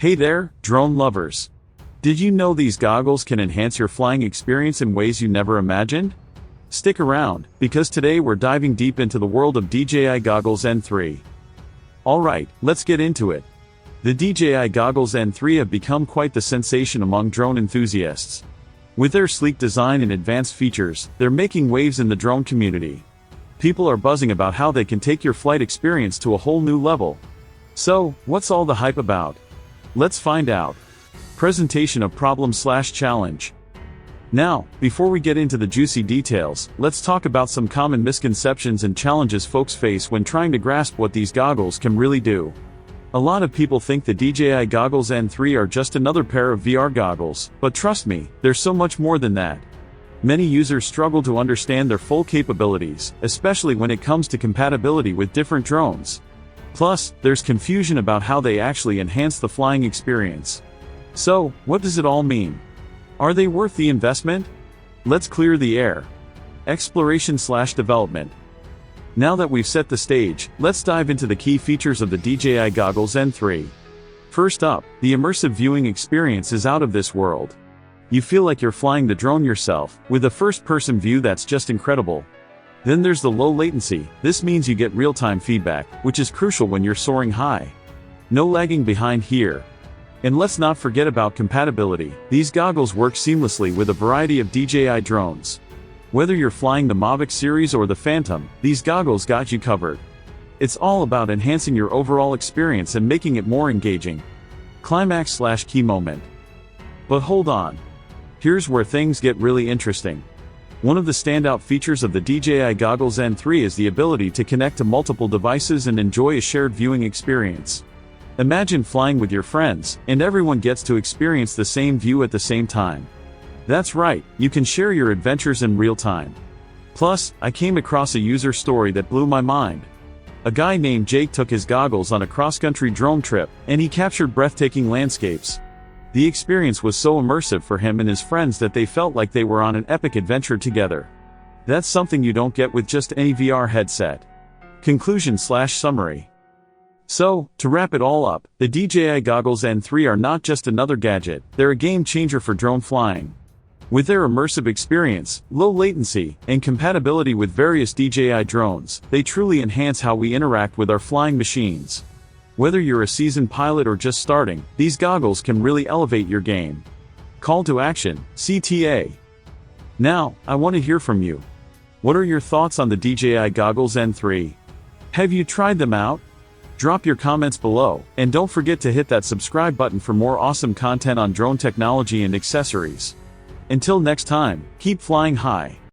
Hey there, drone lovers. Did you know these goggles can enhance your flying experience in ways you never imagined? Stick around, because today we're diving deep into the world of DJI Goggles N3. Alright, let's get into it. The DJI Goggles N3 have become quite the sensation among drone enthusiasts. With their sleek design and advanced features, they're making waves in the drone community. People are buzzing about how they can take your flight experience to a whole new level. So, what's all the hype about? Let's find out. Presentation of problem/challenge. Now, before we get into the juicy details, let's talk about some common misconceptions and challenges folks face when trying to grasp what these goggles can really do. A lot of people think the DJI Goggles N3 are just another pair of VR goggles, but trust me, they're so much more than that. Many users struggle to understand their full capabilities, especially when it comes to compatibility with different drones. Plus, there's confusion about how they actually enhance the flying experience. So, what does it all mean? Are they worth the investment? Let's clear the air. Exploration/development. Now that we've set the stage, let's dive into the key features of the DJI Goggles N3. First up, the immersive viewing experience is out of this world. You feel like you're flying the drone yourself, with a first-person view that's just incredible. Then there's the low latency. This means you get real-time feedback, which is crucial when you're soaring high. No lagging behind here. And let's not forget about compatibility. These goggles work seamlessly with a variety of DJI drones. Whether you're flying the Mavic series or the Phantom, these goggles got you covered. It's all about enhancing your overall experience and making it more engaging. Climax/key moment. But hold on. Here's where things get really interesting. One of the standout features of the DJI Goggles N3 is the ability to connect to multiple devices and enjoy a shared viewing experience. Imagine flying with your friends, and everyone gets to experience the same view at the same time. That's right, you can share your adventures in real time. Plus, I came across a user story that blew my mind. A guy named Jake took his goggles on a cross-country drone trip, and he captured breathtaking landscapes. The experience was so immersive for him and his friends that they felt like they were on an epic adventure together. That's something you don't get with just any VR headset. Conclusion/summary. So, to wrap it all up, the DJI Goggles N3 are not just another gadget, they're a game changer for drone flying. With their immersive experience, low latency, and compatibility with various DJI drones, they truly enhance how we interact with our flying machines. Whether you're a seasoned pilot or just starting, these goggles can really elevate your game. Call to action, CTA. Now, I want to hear from you. What are your thoughts on the DJI Goggles N3? Have you tried them out? Drop your comments below, and don't forget to hit that subscribe button for more awesome content on drone technology and accessories. Until next time, keep flying high.